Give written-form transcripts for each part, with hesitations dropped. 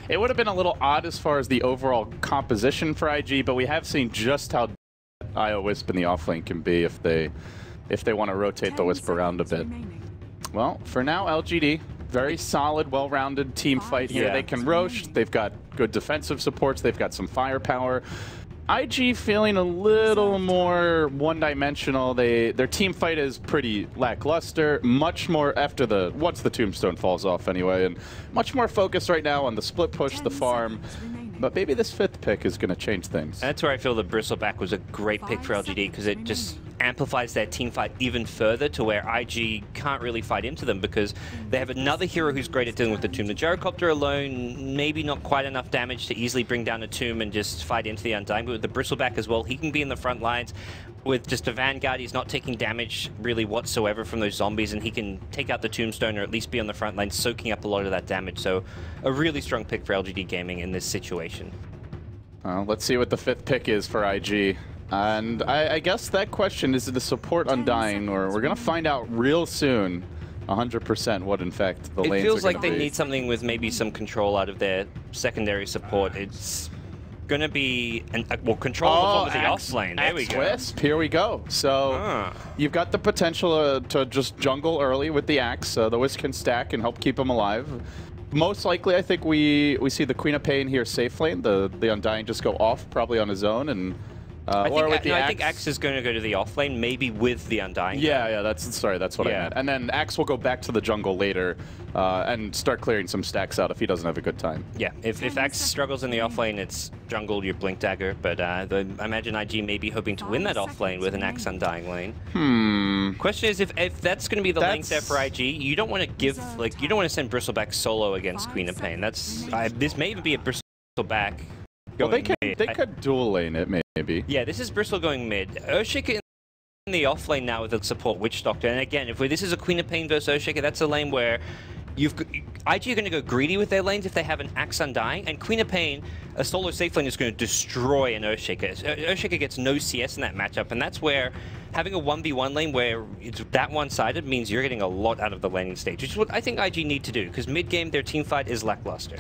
It would have been a little odd as far as the overall composition for IG, but we have seen just how IO Wisp in the offlane can be if they want to rotate the Wisp around a bit. Well, for now, LGD, very solid, well-rounded team fight here. Yeah. They can Roche, they've got good defensive supports, they've got some firepower. IG feeling a little more one-dimensional. Their team fight is pretty lackluster, much more after once the tombstone falls off anyway, and much more focused right now on the split push, the farm. But maybe this 5th pick is going to change things. That's where I feel the Bristleback was a great pick for LGD, because it just amplifies their team fight even further to where IG can't really fight into them, because they have another hero who's great at dealing with the tomb. The gyrocopter alone, maybe not quite enough damage to easily bring down a tomb and just fight into the Undying, but with the Bristleback as well, he can be in the front lines. With just a Vanguard, he's not taking damage really whatsoever from those zombies, and he can take out the tombstone or at least be on the front line, soaking up a lot of that damage. So a really strong pick for LGD Gaming in this situation. Let's see what the 5th pick is for IG. And I guess that question is the support Undying, or we're going to find out real soon 100% what in fact the lanes are going to be. It feels like they need something with maybe some control out of their secondary support. It's going to be control with the offlane. There we go. Wisp, here we go. So you've got the potential to just jungle early with the Axe. The Wisp can stack and help keep them alive. Most likely, I think we see the Queen of Pain here safe lane. The Undying just go off probably on his own, and I think Axe is going to go to the offlane, maybe with the Undying. Yeah, that's what I meant. And then Axe will go back to the jungle later and start clearing some stacks out if he doesn't have a good time. Yeah, if Axe struggles in the offlane, it's jungle your Blink Dagger. But I imagine IG may be hoping to win that offlane with an Axe Undying lane. Question is, if that's going to be the length there for IG, you don't want to give you don't want to send Bristleback solo against Queen of Pain. This may even be a Bristleback. Well, they could dual lane it, maybe. Yeah, this is Bristle going mid. Earthshaker in the off lane now with the support Witch Doctor. And again, if this is a Queen of Pain versus Earthshaker, that's a lane where IG are going to go greedy with their lanes if they have an Axe Undying. And Queen of Pain, a solo safe lane, is going to destroy an Earthshaker. Earthshaker gets no CS in that matchup, and that's where having a 1v1 lane where it's that one-sided means you're getting a lot out of the laning stage, which is what I think IG need to do, because mid-game their team fight is lackluster.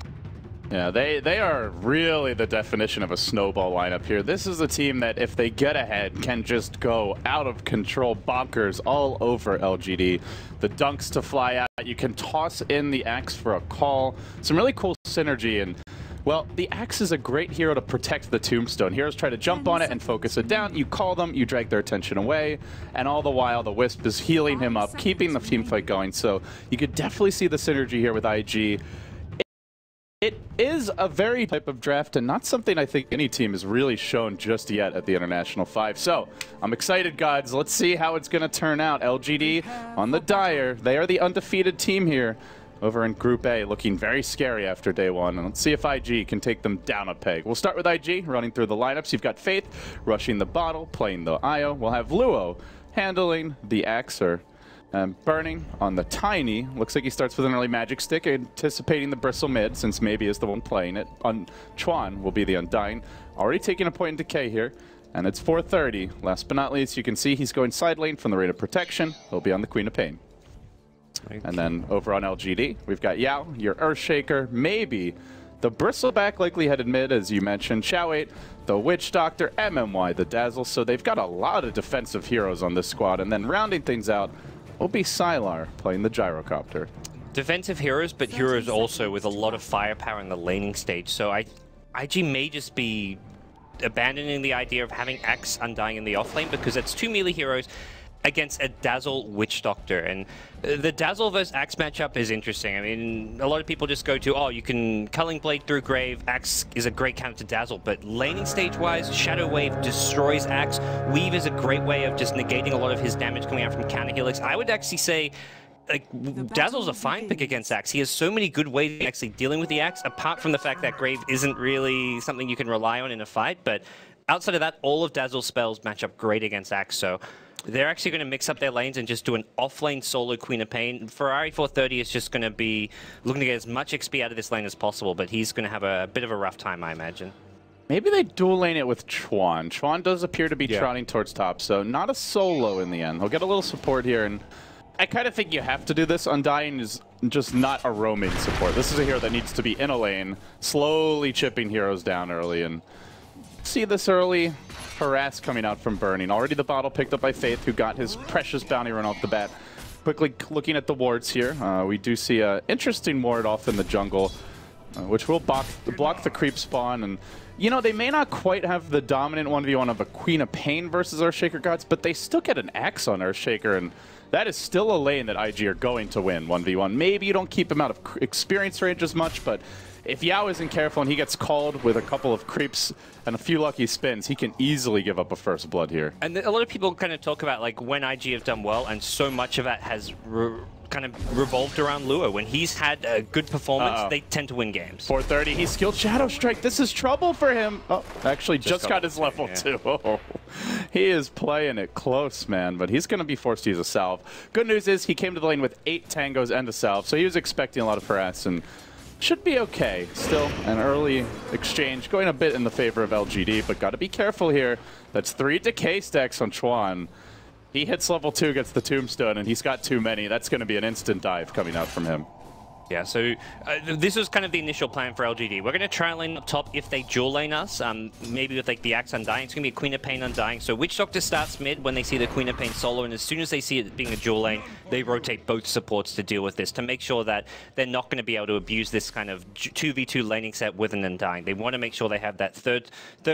Yeah, they are really the definition of a snowball lineup here. This is a team that, if they get ahead, can just go out of control bonkers all over LGD. The dunks to fly out. You can toss in the Axe for a call. Some really cool synergy. And, well, the Axe is a great hero to protect the tombstone. Heroes try to jump on it and focus it down. You call them, you drag their attention away. And all the while, the Wisp is healing him up, keeping the team fight going. So you could definitely see the synergy here with IG. It is a very type of draft, and not something I think any team has really shown just yet at the International 5. So, I'm excited, gods. Let's see how it's going to turn out. LGD on the Dire. They are the undefeated team here over in Group A, looking very scary after day one. And let's see if IG can take them down a peg. We'll start with IG, running through the lineups. You've got Faith rushing the bottle, playing the IO. We'll have Luo handling the Axer. Burning on the Tiny. Looks like he starts with an early Magic Stick, anticipating the Bristle mid, since maybe is the one playing it. Chuan will be the Undying. Already taking a point in decay here, and it's 4:30. Last but not least, you can see he's going side lane from the Rate of Protection. He'll be on the Queen of Pain. Okay. And then over on LGD, we've got Yao, your Earthshaker, maybe the Bristleback, likely headed mid, as you mentioned. Chao8, the Witch Doctor, MMY, the Dazzle. So they've got a lot of defensive heroes on this squad. And then rounding things out will be Sylar playing the Gyrocopter. Defensive heroes, but heroes also with a lot of firepower in the laning stage. So IG may just be abandoning the idea of having Axe Undying in the offlane, because it's two melee heroes against a Dazzle Witch Doctor. And the Dazzle versus Axe matchup is interesting. I mean, a lot of people just go to, oh, you can Culling Blade through Grave, Axe is a great counter to Dazzle, but laning stage-wise, Shadow Wave destroys Axe. Weave is a great way of just negating a lot of his damage coming out from counter helix. I would actually say, like, Dazzle's a fine pick against Axe. He has so many good ways of actually dealing with the Axe, apart from the fact that Grave isn't really something you can rely on in a fight, but outside of that, all of Dazzle's spells match up great against Axe, so they're actually going to mix up their lanes and just do an offlane solo Queen of Pain. Ferrari 430 is just going to be looking to get as much XP out of this lane as possible, but he's going to have a bit of a rough time, I imagine. Maybe they dual lane it with Chuan. Chuan does appear to be trotting towards top, so not a solo in the end. He'll get a little support here, and I kind of think you have to do this. Undying is just not a roaming support. This is a hero that needs to be in a lane, slowly chipping heroes down early. And see this early harass coming out from Burning. Already the bottle picked up by Faith, who got his precious bounty run off the bat. Quickly looking at the wards here, we do see an interesting ward off in the jungle, which will block the creep spawn. And you know, they may not quite have the dominant 1v1 of a Queen of Pain versus Earthshaker Gods, but they still get an Axe on Earthshaker, and that is still a lane that IG are going to win 1v1. Maybe you don't keep him out of experience range as much, but if Yao isn't careful and he gets called with a couple of creeps and a few lucky spins, he can easily give up a first blood here. And a lot of people kind of talk about like when IG have done well, and so much of that has kind of revolved around Lua. When he's had a good performance, they tend to win games. 430, he skilled Shadow Strike. This is trouble for him. Oh, actually just got his level 2. Oh, he is playing it close, man, but he's going to be forced to use a salve. Good news is he came to the lane with 8 tangos and a salve, so he was expecting a lot of harass and should be okay. Still an early exchange going a bit in the favor of LGD, but got to be careful here. That's 3 decay stacks on Chuan. He hits level 2, gets the tombstone, and he's got too many. That's going to be an instant dive coming out from him. Yeah, so this was kind of the initial plan for LGD. We're going to try and lane up top if they dual lane us, maybe with like the Axe Undying. It's going to be a Queen of Pain Undying. So Witch Doctor starts mid when they see the Queen of Pain solo, and as soon as they see it being a dual lane, they rotate both supports to deal with this, to make sure that they're not going to be able to abuse this kind of 2v2 laning set with an Undying. They want to make sure they have that third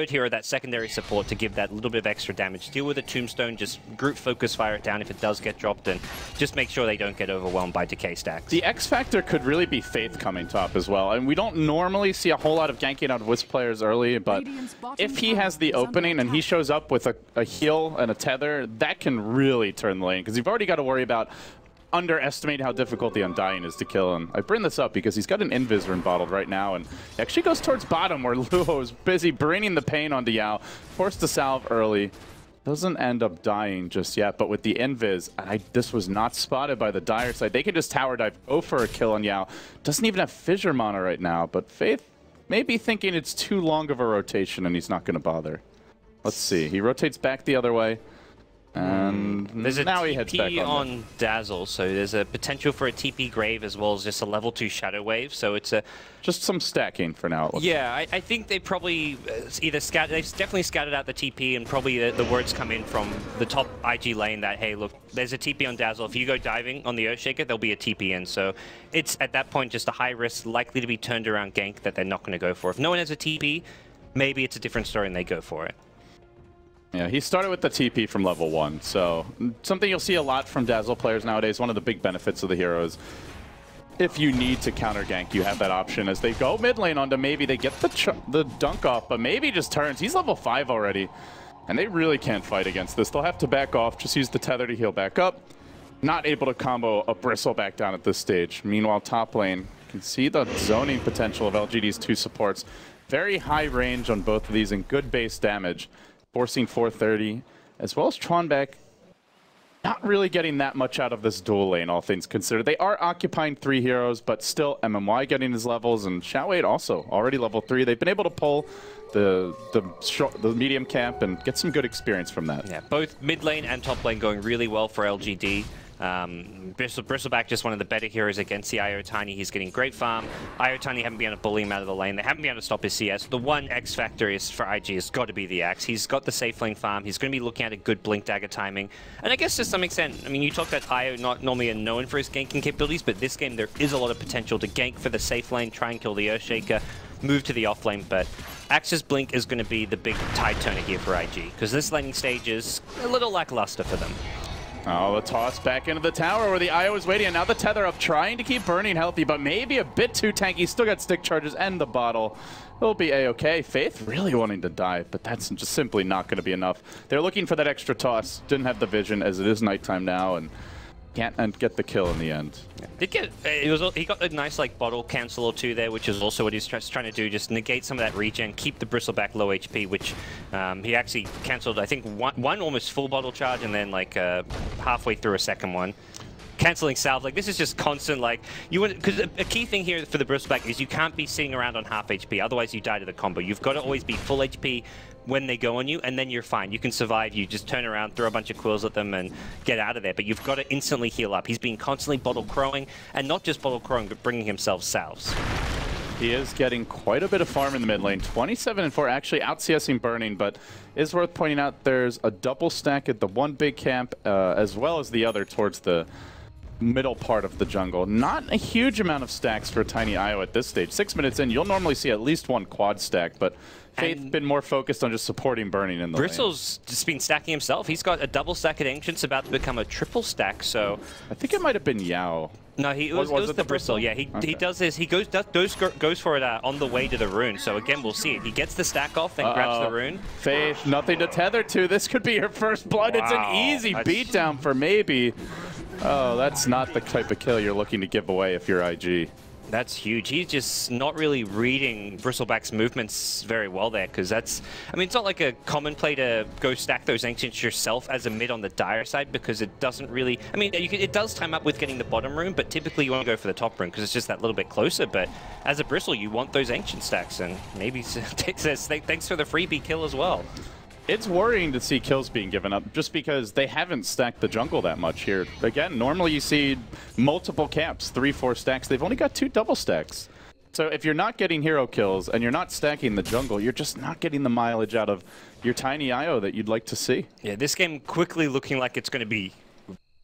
hero, that secondary support, to give that little bit of extra damage. Deal with a tombstone, just group focus fire it down if it does get dropped, and just make sure they don't get overwhelmed by decay stacks. The X Factor could really be Faith coming top as well, and we don't normally see a whole lot of ganking out of Wisp players early, but if he has the opening and he shows up with a heal and a tether, that can really turn the lane, because you've already got to worry about underestimating how difficult the Undying is to kill. And I bring this up because he's got an Invis rune bottled right now, and he actually goes towards bottom where Luo is busy bringing the pain onto Yao, forced to salve early. Doesn't end up dying just yet, but with the Invis, this was not spotted by the Dire side. They can just tower dive, go for a kill on Yao. Doesn't even have Fissure mana right now, but Faith may be thinking it's too long of a rotation and he's not going to bother. Let's see. He rotates back the other way. And there's a now he heads back on Dazzle, so there's a potential for a TP Grave as well as just a level 2 Shadow Wave, so it's just some stacking for now. Yeah, I think they probably they've definitely scouted out the TP, and probably the words come in from the top IG lane that, hey, look, there's a TP on Dazzle. If you go diving on the Earthshaker, there'll be a TP in, so it's at that point just a high risk, likely to be turned around gank that they're not going to go for. If no one has a TP, maybe it's a different story and they go for it. Yeah, he started with the TP from level 1, so something you'll see a lot from Dazzle players nowadays. One of the big benefits of the hero is if you need to counter gank, you have that option as they go mid lane onto maybe they get the dunk off, but maybe just turns. He's level 5 already, and they really can't fight against this. They'll have to back off, just use the tether to heal back up. Not able to combo a Bristle back down at this stage. Meanwhile, top lane, you can see the zoning potential of LGD's 2 supports. Very high range on both of these and good base damage. Forcing 430, as well as Tronbeck not really getting that much out of this dual lane, all things considered. They are occupying 3 heroes, but still MMY getting his levels, and Xiaowei also already level 3. They've been able to pull the medium camp and get some good experience from that. Yeah, both mid lane and top lane going really well for LGD. Bristleback just one of the better heroes against the IO Tiny. He's getting great farm. IO Tiny haven't been able to bully him out of the lane. They haven't been able to stop his CS. The one X factor is for IG has got to be the Axe. He's got the safe lane farm. He's going to be looking at a good blink dagger timing. And I guess to some extent, I mean, you talk that IO not normally known for his ganking capabilities, but this game there is a lot of potential to gank for the safe lane, try and kill the Earthshaker, move to the off lane, but Axe's blink is going to be the big tide turner here for IG, because this laning stage is a little lackluster for them. Oh, the toss back into the tower where the IO is waiting, and now the tether up, trying to keep Burning healthy, but maybe a bit too tanky. Still got stick charges and the bottle. It'll be a-okay. Faith really wanting to dive, but that's just simply not going to be enough. They're looking for that extra toss. Didn't have the vision as it is nighttime now, and can't get the kill in the end. Did get he got a nice like bottle cancel or 2 there, which is also what he's trying to do, just negate some of that regen, keep the Bristleback low HP, which he actually cancelled I think one almost full bottle charge and then like halfway through a second one. canceling salve. Like, this is just constant, like, you want, because a key thing here for the Bristleback is you can't be sitting around on half HP, otherwise you die to the combo. You've got to always be full HP when they go on you, and then you're fine. You can survive. You just turn around, throw a bunch of quills at them, and get out of there. But you've got to instantly heal up. He's been constantly bottle crowing, and not just bottle crowing, but bringing himself salves. He is getting quite a bit of farm in the mid lane. 27-4, actually out CSing Burning, but is worth pointing out there's a double stack at the one big camp, as well as the other towards the middle part of the jungle. Not a huge amount of stacks for Tiny IO at this stage. 6 minutes in, you'll normally see at least one quad stack, but Faith been more focused on just supporting Burning in the Bristle's lane. just been stacking himself. He's got a double stack at Ancients, about to become a triple stack, so... I think it might have been Yao. No, it was the Bristle. Yeah, he does this. He goes for it on the way to the rune. So again, we'll see it. He gets the stack off, then grabs the rune. Faith, nothing to tether to. This could be her first blood. Wow. It's an easy beatdown for maybe. Oh, that's not the type of kill you're looking to give away if you're IG. That's huge. He's just not really reading Bristleback's movements very well there, because that's... I mean, it's not like a common play to go stack those Ancients yourself as a mid on the dire side, because it doesn't really... I mean, it does time up with getting the bottom rune, but typically you want to go for the top rune, because it's just that little bit closer. But as a Bristle, you want those Ancient stacks, and maybe says thanks for the freebie kill as well. It's worrying to see kills being given up just because they haven't stacked the jungle that much here. Again, normally you see multiple camps, 3-4 stacks. They've only got 2 double stacks. So if you're not getting hero kills and you're not stacking the jungle, you're just not getting the mileage out of your Tiny IO that you'd like to see. Yeah, this game quickly looking like it's going to be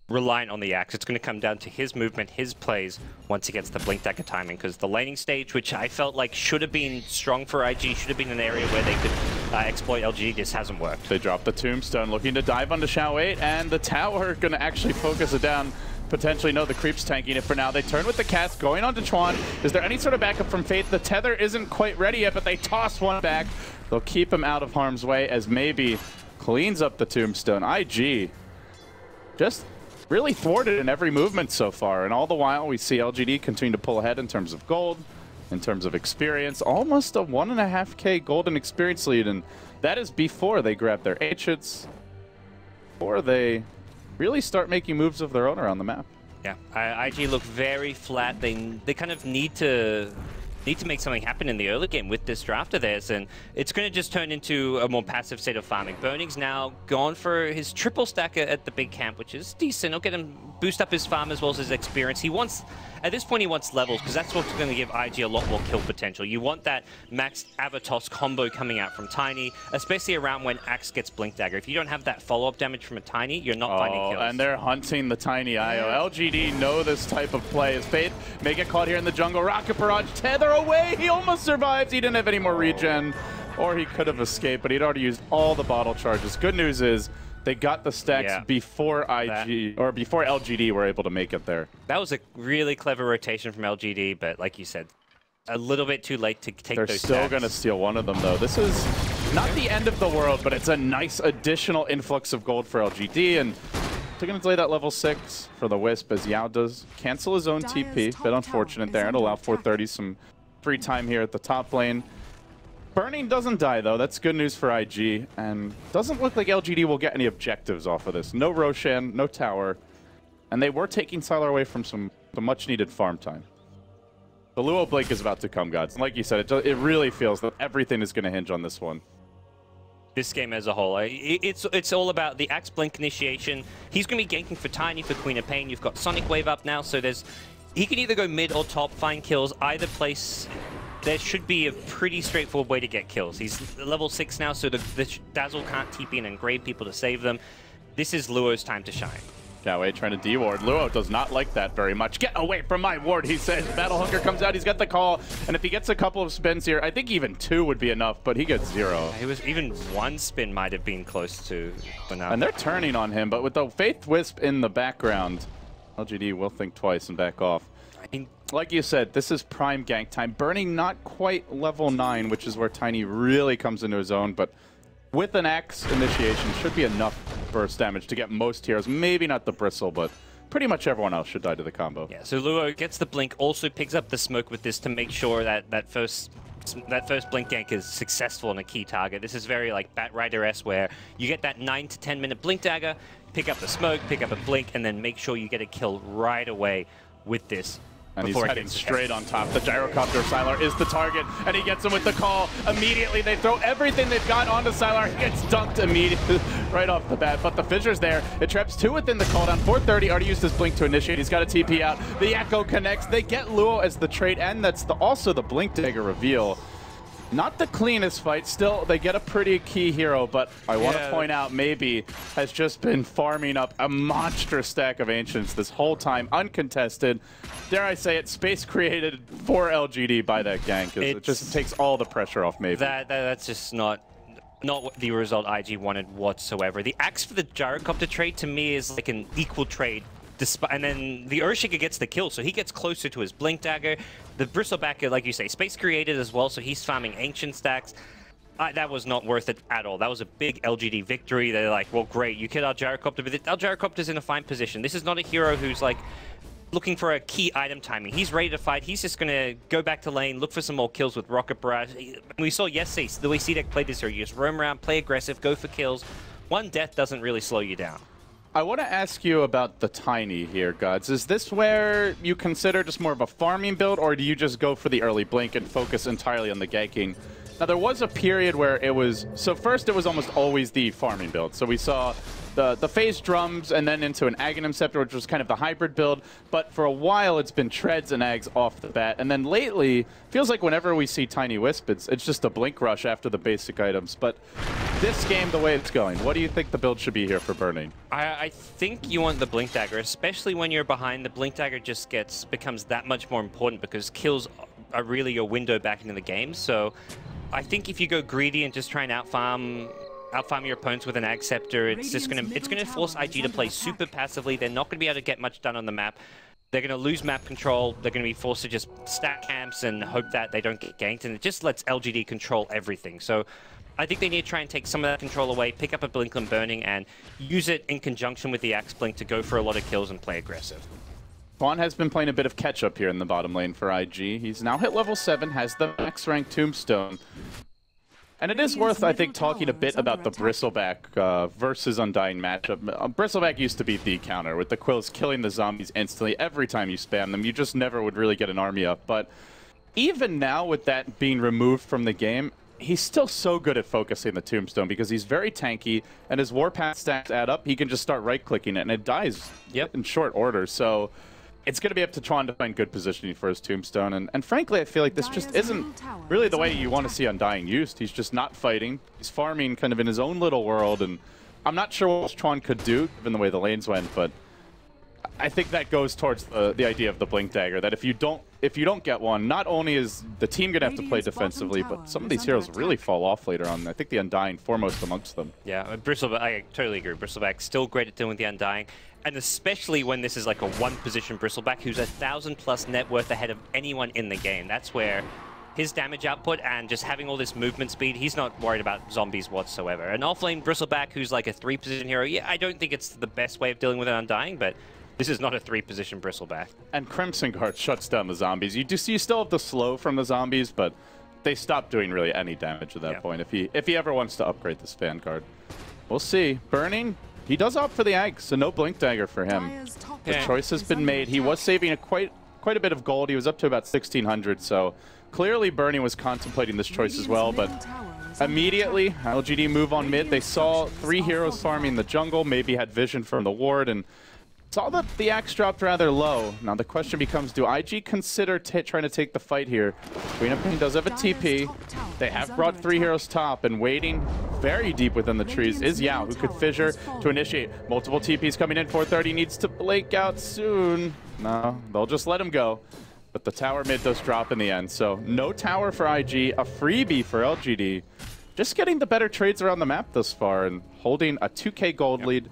reliant on the Axe. It's going to come down to his movement, his plays, once he gets the blink dagger timing, because the laning stage, which I felt like should have been strong for IG, should have been an area where they could exploit LGD, just hasn't worked. They dropped the tombstone, looking to dive onto Shao 8, and the tower going to actually focus it down. Potentially, no, the creep's tanking it for now. They turn with the cats, going on to Chuan. Is there any sort of backup from Faith? The tether isn't quite ready yet, but they toss one back. They'll keep him out of harm's way as maybe cleans up the tombstone. IG just really thwarted in every movement so far, and all the while we see LGD continue to pull ahead in terms of gold, in terms of experience, almost a 1.5K golden experience lead, and that is before they grab their Ancients, before they really start making moves of their own around the map. Yeah, IG look very flat. They kind of need to make something happen in the early game with this draft of theirs, and it's going to just turn into a more passive state of farming. Burning's now gone for his triple stacker at the big camp, which is decent. It'll get him boost up his farm as well as his experience. He wants, at this point, he wants levels, because that's what's going to give IG a lot more kill potential. You want that max Avatos combo coming out from Tiny, especially around when Axe gets Blink Dagger. If you don't have that follow-up damage from a Tiny, you're not finding kills. And they're hunting the Tiny IO. LGD know this type of play. As Faith may get caught here in the jungle. Rocket Barrage, tether away. He almost survives. He didn't have any more regen, or he could have escaped, but he'd already used all the bottle charges. Good news is they got the stacks before before LGD were able to make it there. That was a really clever rotation from LGD, but like you said, a little bit too late to take those stacks. They're still going to steal one of them, though. This is not the end of the world, but it's a nice additional influx of gold for LGD, and they're going to delay that level 6 for the Wisp as Yao does cancel his own TP. Bit unfortunate there, and allow 430 some free time here at the top lane. Burning doesn't die, though. That's good news for IG, and doesn't look like LGD will get any objectives off of this. No Roshan, no tower, and they were taking Sylar away from some much-needed farm time. The Luo Blink is about to come, gods. And like you said, it really feels that everything is going to hinge on this one. This game as a whole, it's all about the Axe Blink initiation. He's going to be ganking for Tiny for Queen of Pain. You've got Sonic Wave up now, so he can either go mid or top, find kills, either place. There should be a pretty straightforward way to get kills. He's level 6 now, so the Dazzle can't TP in and grab people to save them. This is Luo's time to shine. Kawe trying to de-ward. Luo does not like that very much. Get away from my ward, he says. Battle Hunger comes out, he's got the call, and if he gets a couple of spins here, I think even 2 would be enough, but he gets 0. He was even 1 spin might have been close to enough. And they're turning on him, but with the Faith Wisp in the background, LGD will think twice and back off. Like you said, this is prime gank time. Burning not quite level 9, which is where Tiny really comes into his own, but with an Axe initiation should be enough burst damage to get most heroes. Maybe not the Bristle, but pretty much everyone else should die to the combo. Yeah, so Luo gets the blink, also picks up the smoke with this to make sure that that first blink gank is successful on a key target. This is very like Batrider-esque, where you get that 9 to 10 minute blink dagger, pick up the smoke, pick up a blink, and then make sure you get a kill right away with this. And he's heading straight on top. The gyrocopter Sylar is the target, and he gets him with the call. Immediately, they throw everything they've got onto Sylar. He gets dunked immediately right off the bat, but the Fissure's there. It traps 2 within the cooldown. 430 already used his blink to initiate. He's got a TP out. The Echo connects. They get Luo as the trade, and that's also the blink dagger reveal. Not the cleanest fight. Still, they get a pretty key hero, but I want to point out Maybe has just been farming up a monstrous stack of Ancients this whole time, uncontested. Dare I say it, space created for LGD by that gank. It just takes all the pressure off Maybe. That's just not the result IG wanted whatsoever. The axe for the gyrocopter trade to me is like an equal trade. And then the Earthshaker gets the kill, so he gets closer to his blink dagger. The Bristleback, like you say, space created as well, so he's farming ancient stacks. That was not worth it at all. That was a big LGD victory. They're like, well, great, you killed our gyrocopter, but our gyrocopter's in a fine position. This is not a hero who's like looking for a key item timing. He's ready to fight. He's just going to go back to lane, look for some more kills with Rocket Barrage. We saw yesterday the way CDEC played this hero. You just roam around, play aggressive, go for kills. One death doesn't really slow you down. I want to ask you about the Tiny here, Gods. Is this where you consider just more of a farming build, or do you just go for the early blink and focus entirely on the ganking? Now, there was a period where it was... So first, it was almost always the farming build. So we saw the phase drums and then into an Aghanim Scepter, which was kind of the hybrid build. But for a while, it's been treads and Ags off the bat. And then lately, feels like whenever we see Tiny Wisp, it's just a blink rush after the basic items. But this game, the way it's going, what do you think the build should be here for Burning? I think you want the blink dagger, especially when you're behind. The blink dagger just becomes that much more important because kills are really your window back into the game. So I think if you go greedy and just try and outfarm your opponents with an Ag Scepter, it's gonna force IG to play super passively. They're not gonna be able to get much done on the map. They're gonna lose map control. They're gonna be forced to just stack camps and hope that they don't get ganked, and it just lets LGD control everything. So I think they need to try and take some of that control away, pick up a Blink and Burning, and use it in conjunction with the Axe Blink to go for a lot of kills and play aggressive. Vaughn has been playing a bit of catch-up here in the bottom lane for IG. He's now hit level 7, has the max rank Tombstone. And it is worth, I think, talking a bit about the Bristleback versus Undying matchup. Bristleback used to be the counter, with the Quills killing the zombies instantly every time you spam them. You just never would really get an army up. But even now, with that being removed from the game, he's still so good at focusing the Tombstone because he's very tanky, and his Warpath stacks add up. He can just start right-clicking it, and it dies in short order. So it's going to be up to Tron to find good positioning for his Tombstone. And frankly, I feel like this just isn't really the way you want to see Undying used. He's just not fighting. He's farming kind of in his own little world, and I'm not sure what Tron could do, given the way the lanes went, but I think that goes towards the idea of the Blink Dagger, that if you don't get one, not only is the team going to have to play defensively, but some of these heroes really fall off later on. I think the Undying foremost amongst them. Yeah, Bristleback, I totally agree. Bristleback still great at dealing with the Undying, and especially when this is like a one-position Bristleback who's 1,000+ net worth ahead of anyone in the game. That's where his damage output and just having all this movement speed, he's not worried about zombies whatsoever. An offlane Bristleback who's like a 3-position hero, yeah, I don't think it's the best way of dealing with an Undying, but this is not a 3-position Bristleback. And Crimson Guard shuts down the zombies. You still have the slow from the zombies, but they stop doing really any damage at that point if he ever wants to upgrade this Vanguard. We'll see. Burning, he does opt for the Ag, so no Blink Dagger for him. The choice has been made. He was saving quite a bit of gold. He was up to about 1,600, so clearly Burning was contemplating this choice as well, but immediately LGD move on mid. They saw 3 heroes farming the jungle, maybe had vision from the ward, and saw that the axe dropped rather low. Now the question becomes, do IG consider trying to take the fight here? Queen of Pain does have a TP. They have brought 3 heroes top, and waiting very deep within the trees is Yao, who could fissure to initiate. Multiple TPs coming in. 430 needs to blink out soon. No, they'll just let him go. But the tower mid does drop in the end, so no tower for IG, a freebie for LGD. Just getting the better trades around the map thus far and holding a 2K gold lead.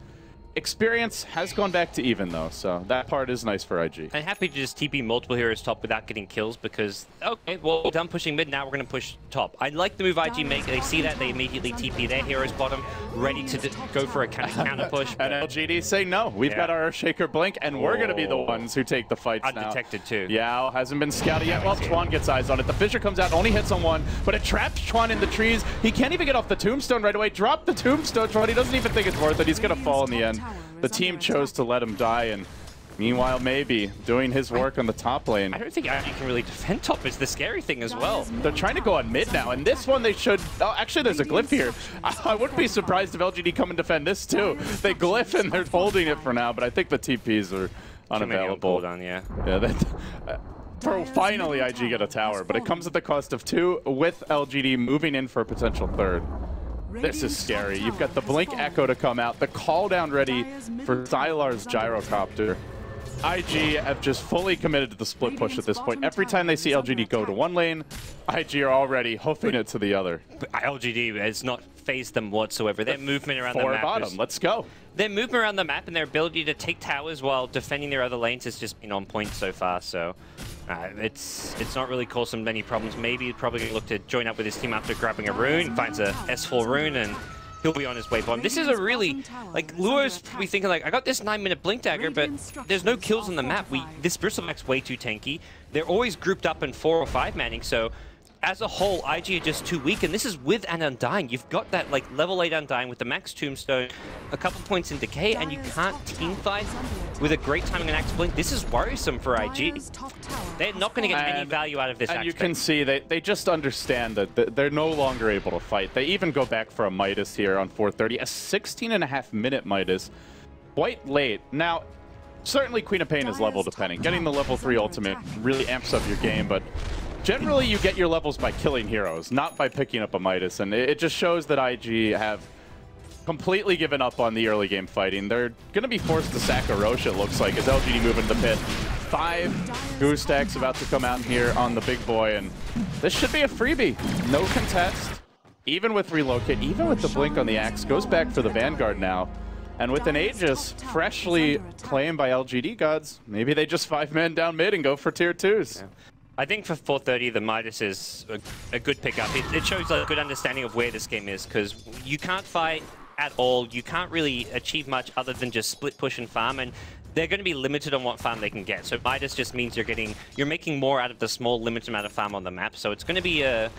Experience has gone back to even, though, so that part is nice for IG. I'm happy to just TP multiple heroes top without getting kills because, okay, well, we're done pushing mid, now we're going to push top. I like the move IG make. They see that, they immediately TP their heroes bottom, ready to go for a kind of counter push. And LGD say, no, we've got our Earthshaker Blink, and we're going to be the ones who take the fights now. Undetected, too. Yao hasn't been scouted yet. Well, Chuan gets eyes on it. The Fissure comes out, only hits on one, but it traps Chuan in the trees. He can't even get off the Tombstone right away. Drop the Tombstone, Chuan. He doesn't even think it's worth it. He's going to fall in the end. The team chose to let him die, and meanwhile, maybe doing his work on the top lane. I don't think IG can really defend top is the scary thing as well. They're trying to go on mid now, and this one they should... Oh, actually, there's a glyph here. I wouldn't be surprised if LGD come and defend this, too. They glyph, and they're holding it for now, but I think the TPs are unavailable. Yeah, Finally, IG get a tower, but it comes at the cost of 2, with LGD moving in for a potential 3rd. This is scary. You've got the Blink Echo to come out, the call down ready for Zylar's Gyrocopter. IG have just fully committed to the split push at this point. Every time they see LGD go to one lane, IG are already hoofing it to the other. But LGD has not phased them whatsoever. Their movement around the map bottom. Let's go. Their movement around the map and their ability to take towers while defending their other lanes has just been on point so far. So it's not really caused them many problems. Maybe he's probably going to look to join up with his team after grabbing a rune, finds a S4 rune, and he'll be on his way bottom. This is a really, like, Luo's probably thinking, like, I got this 9-minute Blink Dagger, but there's no kills on the map. This Bristlemac's way too tanky. They're always grouped up in 4 or 5 manning, so as a whole, IG are just too weak, and this is with an Undying. You've got that, like, level 8 Undying with the max Tombstone, a couple points in Decay, and you can't team fight with a great timing and Axe Blink. This is worrisome for IG. They're not going to get any value out of this. And you can see they just understand that they're no longer able to fight. They even go back for a Midas here on 430, a 16.5-minute Midas, quite late. Now, certainly Queen of Pain is level depending. Getting the level 3 ultimate really amps up your game, but generally you get your levels by killing heroes, not by picking up a Midas, and it just shows that IG have completely given up on the early game fighting. They're going to be forced to sack a Roche, it looks like, as LGD move into the pit. 5 Goose Stacks about to come out here on the big boy, and this should be a freebie. No contest, even with Relocate, even with the Blink on the Axe, goes back for the Vanguard now. And with an Aegis freshly claimed by LGD gods, maybe they just 5-man down mid and go for tier 2s. Yeah. I think for 430, the Midas is a good pickup. It shows a good understanding of where this game is, because you can't fight at all. You can't really achieve much other than just split push and farm, and they're going to be limited on what farm they can get. So Midas just means you're making more out of the small limited amount of farm on the map. So it's going to be a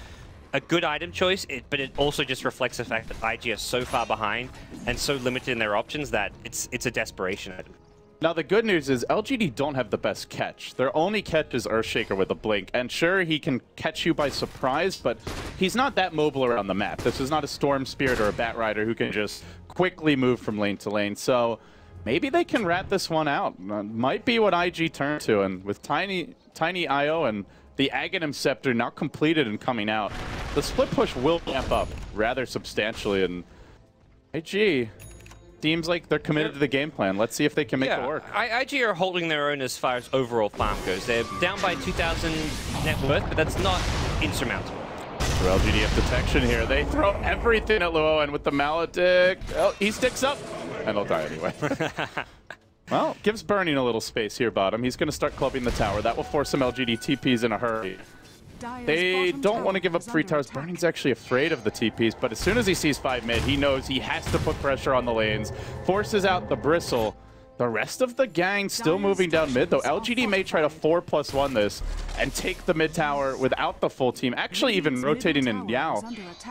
good item choice, but it also just reflects the fact that IG are so far behind and so limited in their options that it's a desperation item. Now, the good news is LGD don't have the best catch. Their only catch is Earthshaker with a Blink. And sure, he can catch you by surprise, but he's not that mobile around the map. This is not a Storm Spirit or a Bat Rider who can just quickly move from lane to lane. So maybe they can rat this one out. Might be what IG turn to. And with Tiny IO and the Aghanim Scepter now completed and coming out, the split push will amp up rather substantially. And IG seems like they're committed to the game plan. Let's see if they can make it work. IG are holding their own as far as overall farm goes. They're down by 2,000 net worth, but that's not insurmountable. For LGD have detection here. They throw everything at Luo, and with the Maledict, oh, he sticks up, and he'll die anyway. Well, gives Burning a little space here, bottom. He's going to start clubbing the tower. That will force some LGD TPs in a hurry. They don't want to give up free towers. Burning's actually afraid of the TPs, but as soon as he sees 5 mid, he knows he has to put pressure on the lanes. Forces out the Bristle. The rest of the gang still moving down mid, though LGD may try to 4+1 this and take the mid tower without the full team. Actually, even rotating in Yao,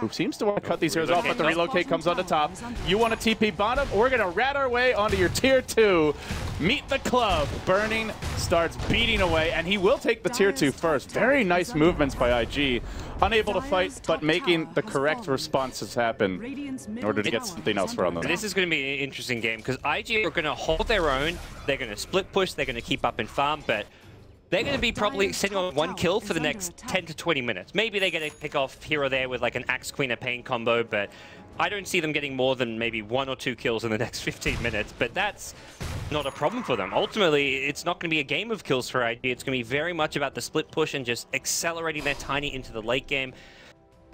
who seems to want to cut these heroes off, but the Relocate comes on the top. You want a TP bottom? We're going to rat our way onto your tier 2. Meet the club. Burning starts beating away, and he will take the tier 2 first. Very nice movements by IG. Unable to fight, but making the correct responses happen in order to get something else from them. This is going to be an interesting game, because IG are going to hold their own. They're going to split push. They're going to keep up in farm, but they're going to be probably sitting on 1 kill for the next 10 to 20 minutes. Maybe they're going to pick off here or there with like an Axe Queen of Pain combo, but I don't see them getting more than maybe 1 or 2 kills in the next 15 minutes, but that's not a problem for them. Ultimately, it's not going to be a game of kills for IG. It's going to be very much about the split push and just accelerating their Tiny into the late game.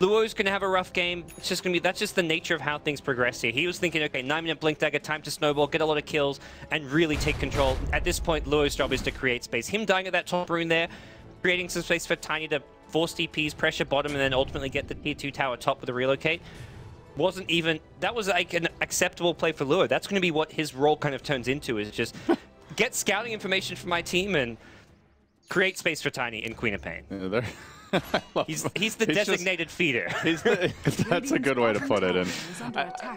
Luo's going to have a rough game. It's just going to be, that's just the nature of how things progress here. He was thinking, okay, 9-minute Blink Dagger, time to snowball, get a lot of kills, and really take control. At this point, Luo's job is to create space. Him dying at that top rune there, creating some space for Tiny to force TPs, pressure bottom, and then ultimately get the tier 2 tower top with a relocate. Wasn't even, that was like an acceptable play for Luo. That's going to be what his role kind of turns into, is just get scouting information from my team and create space for Tiny in Queen of Pain. Yeah, he's the designated feeder. That's a good way to put it. And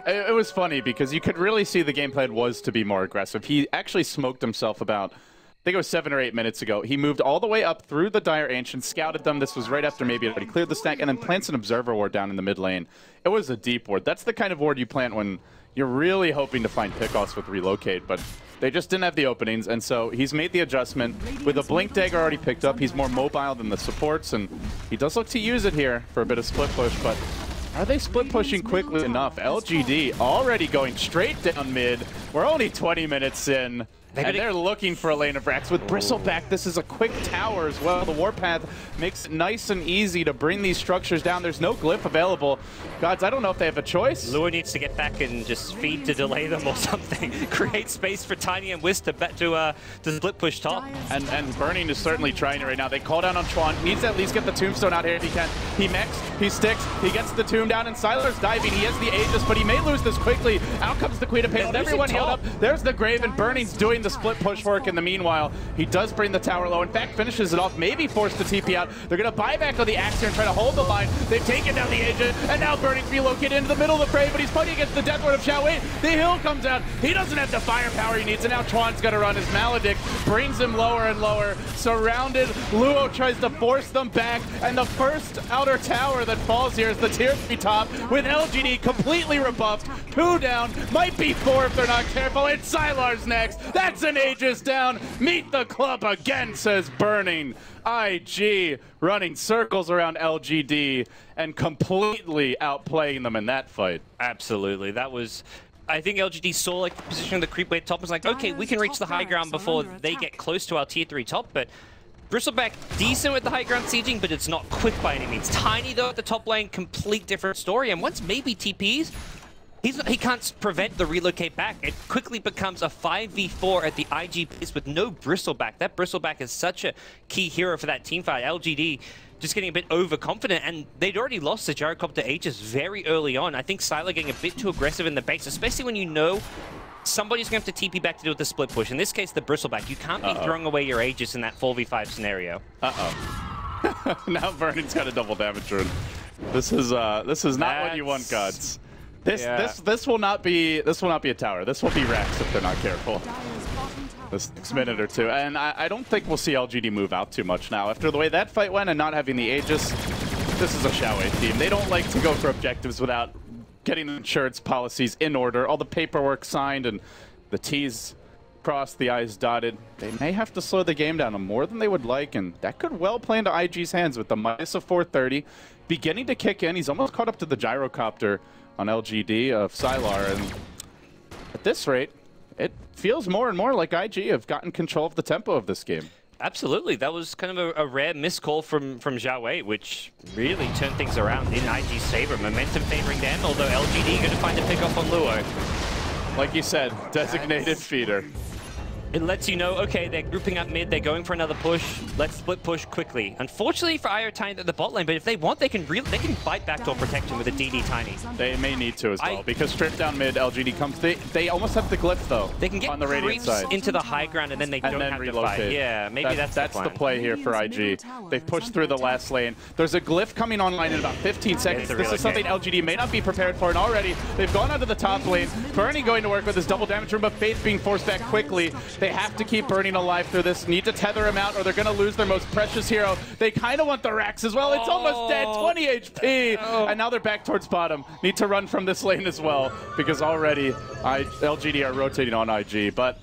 it was funny because you could really see the game plan was to be more aggressive. He actually smoked himself about, I think it was 7 or 8 minutes ago. He moved all the way up through the Dire Ancient, scouted them. This was right after maybe he cleared the stack, and then plants an Observer Ward down in the mid lane. It was a deep ward. That's the kind of ward you plant when you're really hoping to find pickoffs with Relocate, but they just didn't have the openings, and so he's made the adjustment. With a Blink Dagger already picked up, he's more mobile than the supports, and he does look to use it here for a bit of split push, but are they split pushing quickly enough? LGD already going straight down mid. We're only 20 minutes in. And they're looking for a lane of racks. With Bristleback, this is a quick tower as well. The Warpath makes it nice and easy to bring these structures down. There's no glyph available. Gods, I don't know if they have a choice. Lua needs to get back and just feed to delay them or something. Create space for Tiny and Wiz to split push top. And Burning is certainly trying it right now. They call down on Chuan. Needs to at least get the Tombstone out here if he can. He mechs, he sticks, he gets the tomb down, and Sylar's diving. He has the Aegis, but he may lose this quickly. Out comes the Queen of Pain. Everyone healed up. There's the Grave, and Burning's doing the split push work in the meanwhile. He does bring the tower low. In fact, finishes it off. Maybe forced to TP out. They're going to buy back on the Axe here and try to hold the line. They've taken down the Agent, and now Burning's relocated into the middle of the fray, but he's fighting against the Death Ward of Xiao Wei. The hill comes out. He doesn't have the firepower he needs, and now Chuan's going to run. His Maledict brings him lower and lower. Surrounded, Luo tries to force them back, and the first outer tower that falls here is the tier 3 top, with LGD completely rebuffed. 2 down, might be 4 if they're not careful, and Sylar's next. That's an Aegis down. Meet the club again, says Burning. IG running circles around LGD and completely outplaying them in that fight. Absolutely. That was... I think LGD saw like the position of the creep wave top, was like, okay, we can reach the high ground before they get close to our tier 3 top, but Bristleback decent with the high ground sieging, but it's not quick by any means. Tiny though at the top lane, complete different story, and once maybe TPs, he can't prevent the relocate back. It quickly becomes a 5v4 at the IG base with no Bristleback. That Bristleback is such a key hero for that team fight. LGD just getting a bit overconfident, and they'd already lost the Gyrocopter Aegis very early on. I think Sylar getting a bit too aggressive in the base, especially when you know somebody's going to have to TP back to do with the split push. In this case, the Bristleback. You can't be throwing away your Aegis in that 4v5 scenario. Now Vernon's got a double damage rune. This is not what you want, Gods. This will not be a tower. This will be Rex if they're not careful. This next minute or two, and I don't think we'll see LGD move out too much now. After the way that fight went and not having the Aegis, this is a Xiao Wei team. They don't like to go for objectives without getting the insurance policies in order, all the paperwork signed, and the T's crossed, the I's dotted. They may have to slow the game down more than they would like, and that could well play into IG's hands with the minus of 430 beginning to kick in. He's almost caught up to the Gyrocopter on LGD of Sylar, and at this rate, it feels more and more like IG have gotten control of the tempo of this game. Absolutely. That was kind of a rare miscall from Xiao Wei, which really turned things around in IG's favor. Momentum favoring them, although LGD going to find a pickoff on Luo. Like you said, designated feeder. It lets you know, okay, they're grouping up mid, they're going for another push, let's split push quickly. Unfortunately for IO Tiny at the bot lane, but if they want, they can fight backdoor protection with a DD Tiny. They may need to as well, because strip down mid, LGD comes, they almost have the glyph though. They can get on the Radiant side into the high ground and then they don't have relocate. To fight. Yeah, maybe that's the play here for IG. They've pushed through the last lane. There's a glyph coming online in about 15 seconds. This is something LGD may not be prepared for, and already they've gone onto the top lane. Bernie going to work with his double damage room, but Faith being forced back quickly. They have to keep Bernie alive through this, need to tether him out or they're going to lose their most precious hero. They kind of want the Rax as well. It's almost dead, 20 HP. And now they're back towards bottom. Need to run from this lane as well because already LGD are rotating on IG. But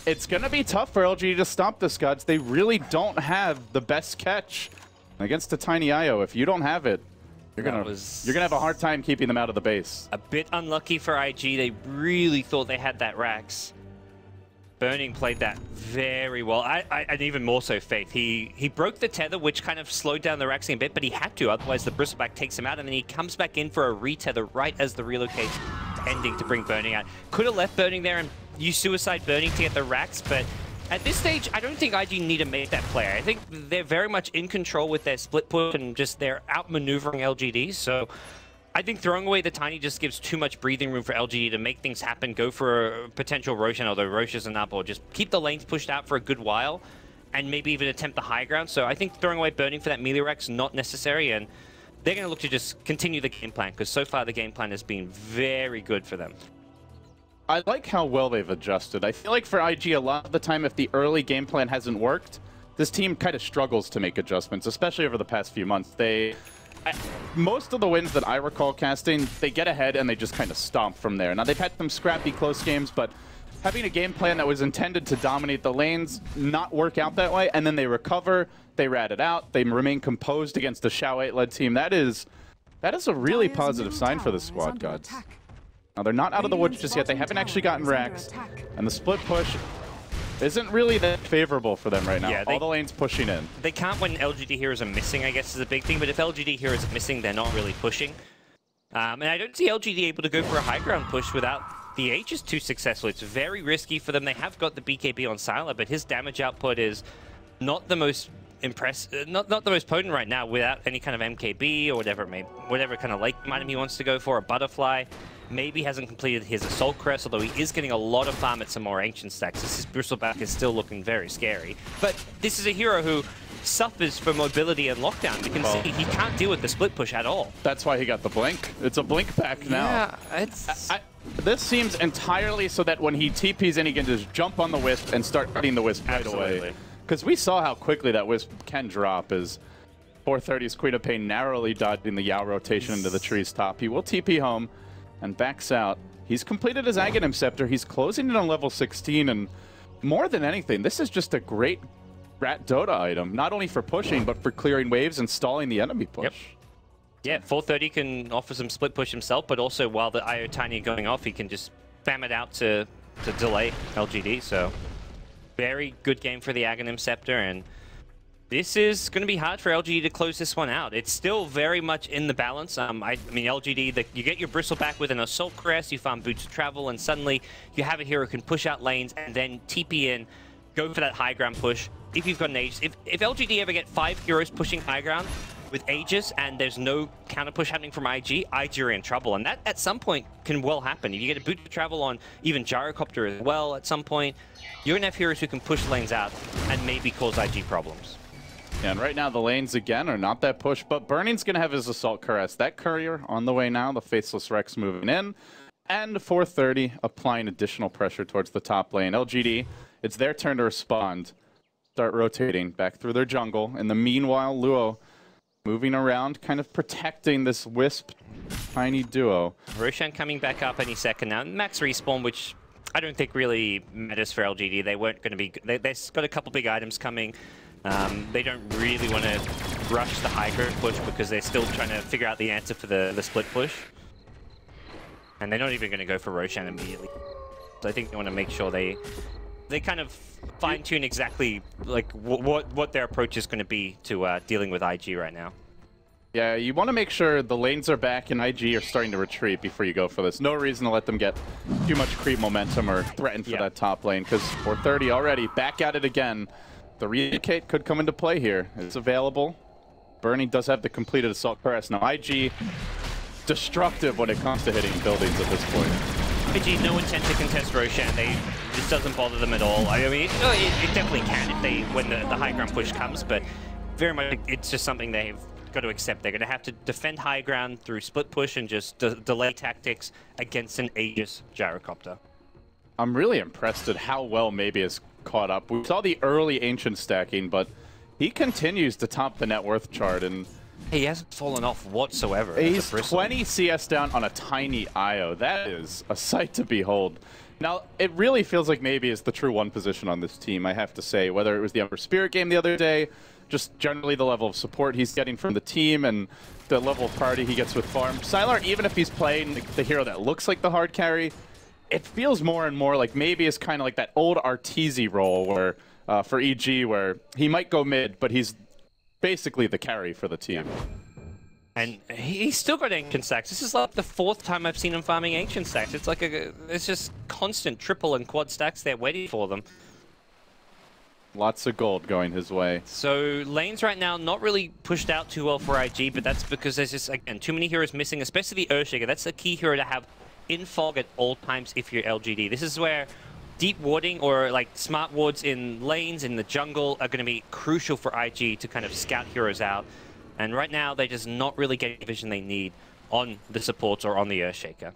it's going to be tough for LGD to stop this, Gods. They really don't have the best catch against a Tiny IO. If you don't have it, you're gonna have a hard time keeping them out of the base. A bit unlucky for IG. They really thought they had that Rax. Burning played that very well. And even more so, Faith. He broke the tether, which kind of slowed down the Raxing a bit, but he had to, otherwise the Bristleback takes him out, and then he comes back in for a retether right as the relocate ending to bring Burning out. Could have left Burning there and used Suicide Burning to get the Rax, but at this stage, I don't think IG need to make that play. I think they're very much in control with their split push and just they're outmaneuvering LGD, so I think throwing away the Tiny just gives too much breathing room for LGD to make things happen, go for a potential Roshan, although Rosh isn't up, or just keep the lanes pushed out for a good while, and maybe even attempt the high ground. So I think throwing away Burning for that melee Rex not necessary, and they're going to look to just continue the game plan, because so far the game plan has been very good for them. I like how well they've adjusted. I feel like for IG, a lot of the time, if the early game plan hasn't worked, this team kind of struggles to make adjustments, especially over the past few months. Most of the wins that I recall casting, they get ahead and they just kind of stomp from there. Now, they've had some scrappy close games, but having a game plan that was intended to dominate the lanes not work out that way, and then they recover, they rat it out, they remain composed against the Shao 8-led team. That is a really positive sign for the squad gods. Now, they're not out of the woods just yet. They haven't actually gotten Rax, and the split push isn't really that favorable for them right now. Yeah, all the lanes pushing in. They can't when LGD heroes are missing, I guess, is a big thing. But if LGD heroes are missing, they're not really pushing. And I don't see LGD able to go for a high ground push without the Aegis too successful. It's very risky for them. They have got the BKB on Sylar, but his damage output is not the most not the most potent right now without any kind of MKB or whatever kind of lake item he wants to go for, a butterfly. Maybe hasn't completed his Assault Crest, although he is getting a lot of farm at some more ancient stacks. This Bristleback is still looking very scary. But this is a hero who suffers from mobility and lockdown. You can see he can't deal with the split push at all. That's why he got the blink. It's a blink back now. Yeah, it's... This seems entirely so that when he TPs in, he can just jump on the Wisp and start hitting the Wisp right away. Because we saw how quickly that Wisp can drop as 430's Queen of Pain narrowly dodging the Yao rotation into the tree's top. He will TP home and backs out. He's completed his Aghanim Scepter. He's closing in on level 16, and more than anything, this is just a great Rat Dota item, not only for pushing, but for clearing waves and stalling the enemy push. Yep. Yeah, 430 can offer some split push himself, but also while the IO Tiny are going off, he can just spam it out to delay LGD, so very good game for the Aghanim Scepter, and this is going to be hard for LGD to close this one out. It's still very much in the balance. I mean, LGD, you get your Bristleback with an Assault Crest, you farm Boots of Travel, and suddenly you have a hero who can push out lanes and then TP in, go for that high ground push. If you've got an Aegis, if LGD ever get 5 heroes pushing high ground with Aegis and there's no counter push happening from IG are in trouble. And that at some point can well happen. If you get a Boot of Travel on even Gyrocopter as well at some point, you're going to have heroes who can push lanes out and maybe cause IG problems. Yeah, and right now the lanes again are not that push, but Burning's going to have his Assault Caress. That Courier on the way now, the Faceless Rex moving in, and 430 applying additional pressure towards the top lane. LGD, it's their turn to respond. Start rotating back through their jungle. In the meanwhile, Luo moving around, kind of protecting this Wisp Tiny duo. Roshan coming back up any second now. Max respawn, which I don't think really matters for LGD. They weren't going to be... They've got a couple big items coming. They don't really want to rush the high ground push because they're still trying to figure out the answer for the split push. And they're not even going to go for Roshan immediately. So I think they want to make sure they kind of fine-tune exactly like what their approach is going to be to dealing with IG right now. Yeah, you want to make sure the lanes are back and IG are starting to retreat before you go for this. No reason to let them get too much creep momentum or threaten for that top lane, because 430 already back at it again. The relocate could come into play here. It's available. Burning does have the completed Assault Caress. Now IG, destructive when it comes to hitting buildings at this point. IG, no intent to contest Roshan. This doesn't bother them at all. I mean, it definitely can when the high ground push comes, but very much it's just something they've got to accept. They're going to have to defend high ground through split push and just delay tactics against an Aegis Gyrocopter. I'm really impressed at how well Maybe has caught up. We saw the early Ancient stacking, but he continues to top the net worth chart, and he hasn't fallen off whatsoever. He's 20 CS down on a tiny IO. That is a sight to behold. Now, it really feels like Maybe is the true one position on this team, I have to say. Whether it was the Emperor Spirit game the other day, just generally the level of support he's getting from the team and the level of priority he gets with farm. Sylar, even if he's playing the hero that looks like the hard carry, it feels more and more like maybe it's kind of like that old Arteezy role where for EG, where he might go mid, but he's basically the carry for the team. And he's still got Ancient Stacks. This is like the 4th time I've seen him farming Ancient Stacks. It's like it's just constant triple and quad stacks there waiting for them. Lots of gold going his way. So lanes right now not really pushed out too well for IG, but that's because there's just, again, too many heroes missing, especially the Earthshaker. That's the key hero to have in fog at all times if you're LGD. This is where deep warding or like smart wards in lanes in the jungle are going to be crucial for IG to kind of scout heroes out. And right now they're just not really getting the vision they need on the supports or on the Earthshaker.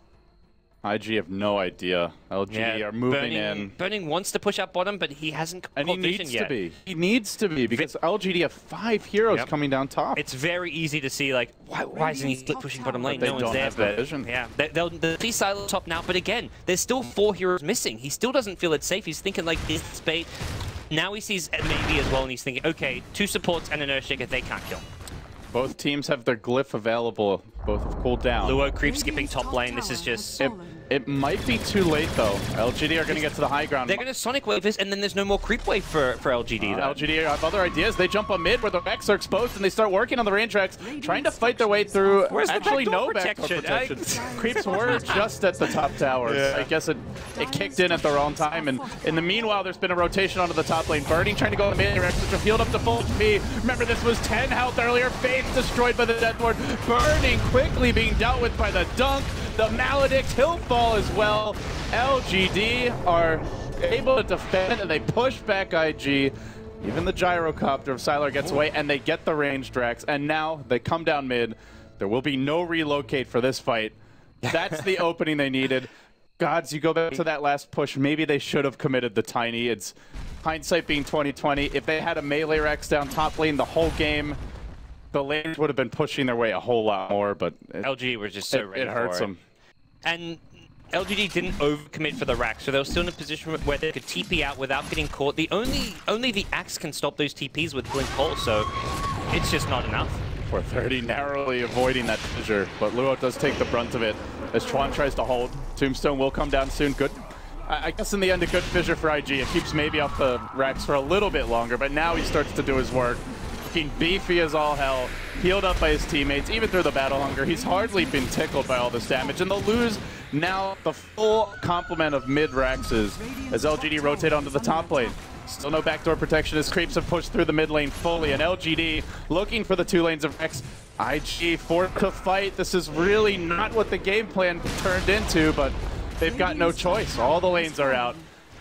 IG have no idea. LGD are moving in. Burning wants to push up bottom, but he hasn't got vision yet. He needs to be, because LGD have 5 heroes coming down top. It's very easy to see, like, why isn't he split pushing bottom lane? They no one's don't there. have the vision. Yeah, they'll see silo top now, but again, there's still 4 heroes missing. He still doesn't feel it's safe. He's thinking, like, is this bait? Now he sees maybe as well, and he's thinking, okay, 2 supports and an Earthshaker, they can't kill. Both teams have their glyph available. Both have cooled down. Luo creep skipping top lane. This is just... It might be too late, though. LGD are going to get to the high ground. They're going to Sonic Wave this, and then there's no more creep wave for LGD, though. LGD have other ideas. They jump on mid where the Vex are exposed, and they start working on the range tracks, trying to fight their way through. Where's actually no backdoor backdoor protection. Creeps were just at the top tower. Yeah. I guess it kicked in at the wrong time, and in the meanwhile, there's been a rotation onto the top lane. Burning trying to go in the mid direction to field up to full HP. Remember, this was 10 health earlier. Faith destroyed by the Death Ward. Burning quickly being dealt with by the Dunk. The Maledict, he'll fall as well. LGD are able to defend, and they push back IG. Even the gyrocopter of Sylar gets away, and they get the range Drax. And now they come down mid. There will be no relocate for this fight. That's the opening they needed. Gods, you go back to that last push. Maybe they should have committed the Tiny. It's hindsight being 2020. If they had a melee Rex down top lane the whole game, the lanes would have been pushing their way a whole lot more, but LG were just so ready it hurts them. And LGD didn't overcommit for the rack, so they were still in a position where they could TP out without getting caught. Only the Axe can stop those TPs with Blink Pole, so it's just not enough. 430 narrowly avoiding that fissure, but Luo does take the brunt of it as Chuan tries to hold. Tombstone will come down soon. Good. I guess in the end, a good fissure for IG. It keeps maybe off the racks for a little bit longer, but now he starts to do his work. Looking beefy as all hell, healed up by his teammates, even through the battle hunger. He's hardly been tickled by all this damage, and they'll lose now the full complement of mid-Raxes as LGD rotate onto the top lane. Still no backdoor protection as creeps have pushed through the mid lane fully, and LGD looking for the 2 lanes of Rex. IG forced to fight. This is really not what the game plan turned into, but they've got no choice. All the lanes are out.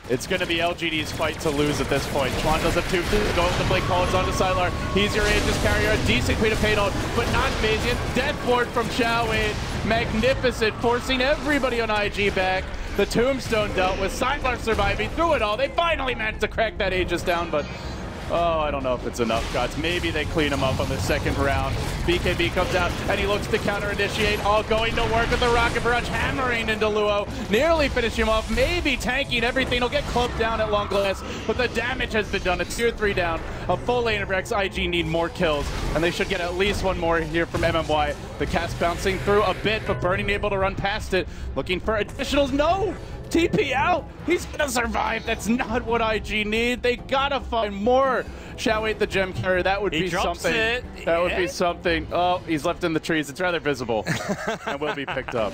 It's going to be LGD's fight to lose at this point. Chuan does have 2 go with the Blink Calls onto Sylar. He's your Aegis carrier, a decent Queen of Payload, but not Phasian. Death Ward from Xiao Wei. Magnificent, forcing everybody on IG back. The Tombstone dealt with, Sylar surviving through it all. They finally managed to crack that Aegis down, but oh, I don't know if it's enough, Gods. Maybe they clean him up on the 2nd round. BKB comes out, and he looks to counter-initiate. All going to work with the Rocket Barrage, hammering into Luo. Nearly finishing him off, maybe tanking everything. He'll get clumped down at long glass, but the damage has been done. It's tier 3 down. A full lane of Rex. IG need more kills, and they should get at least 1 more here from MMY. The cast bouncing through a bit, but Burning able to run past it. Looking for additionals. No! TP out! He's gonna survive! That's not what IG need! They gotta find more! Xiao Wei the gem carrier, that would be something. That would be something. Oh, he's left in the trees. It's rather visible. And will be picked up.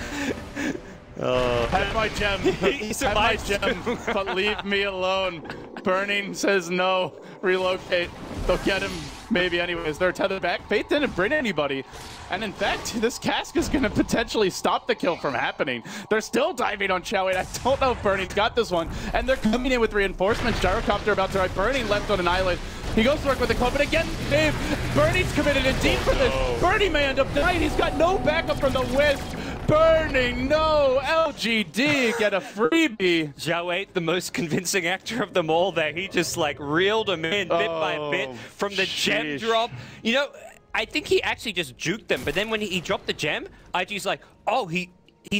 Have my gem. Have my gem, but leave me alone. Burning says no. Relocate. They'll get him maybe anyways. They're tethered back. Faith didn't bring anybody. And in fact, this cask is going to potentially stop the kill from happening. They're still diving on Xiao Wei. I don't know if Burning's got this one. And they're coming in with reinforcements. Gyrocopter about to ride. Burning left on an island. He goes to work with the club, but again, Dave, Burning's committed in deep for this. Burning may end up dying. He's got no backup from the Wisp. Burning, no! LGD get a freebie. Xiao Wei, the most convincing actor of them all there. He just like reeled him in bit by bit from the gem drop. You know, I think he actually just juked them, but then when he dropped the gem, IG's like, oh, he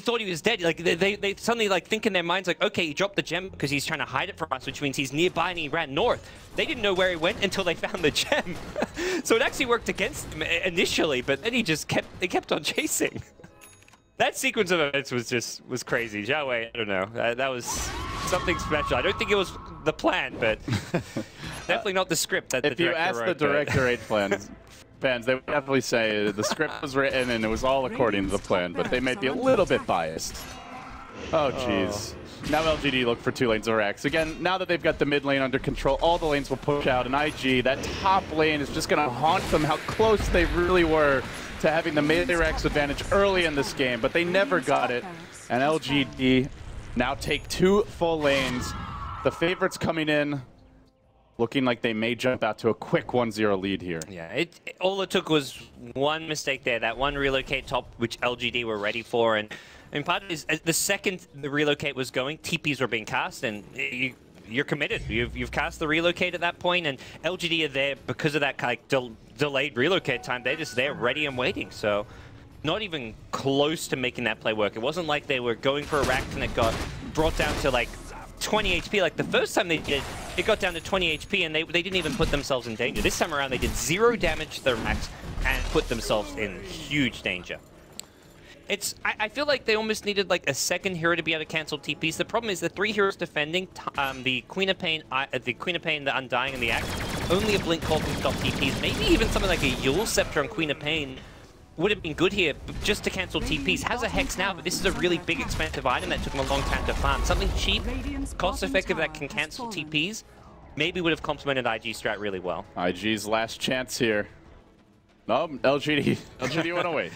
thought he was dead. Like they suddenly like think in their minds like, okay, he dropped the gem because he's trying to hide it from us, which means he's nearby and he ran north. They didn't know where he went until they found the gem. So it actually worked against him initially, but then he just kept on chasing. That sequence of events was crazy. Zhao Wei, I don't know. That was something special. I don't think it was the plan, but definitely not the script that the director wrote. If you ask the director 8 fans, they would definitely say the script was written and it was all according to the plan, but they may be a little bit biased. Oh, jeez. Now LGD look for 2 lanes of Rax. Again, now that they've got the mid lane under control, all the lanes will push out, and IG, that top lane is just going to haunt them how close they really were to having the melee Rax advantage early in this game, but they never got it. And LGD now take 2 full lanes. The favorites coming in, looking like they may jump out to a quick 1-0 lead here. Yeah, all it took was one mistake there, that one relocate top, which LGD were ready for, and part of it is the second the relocate was going, TPs were being cast, and you're committed. You've cast the relocate at that point, and LGD are there because of that kind of delayed relocate time. They're just there, ready and waiting. So, not even close to making that play work. It wasn't like they were going for a rack and it got brought down to like 20 HP. Like the first time they did, it got down to 20 HP, and they didn't even put themselves in danger. This time around, they did 0 damage to the racks and put themselves in huge danger. I feel like they almost needed like a second hero to be able to cancel TPs. The problem is the 3 heroes defending, the Queen of Pain, the Undying, and the Axe, only a Blink Call can stop TPs. Maybe even something like a Yule Scepter on Queen of Pain would have been good here, just to cancel TPs. Has a Hex now, but this is a really big, expensive item that took him a long time to farm. Something cheap, cost-effective that can cancel TPs, maybe would have complemented IG strat really well. IG's last chance here. No, LGD went away.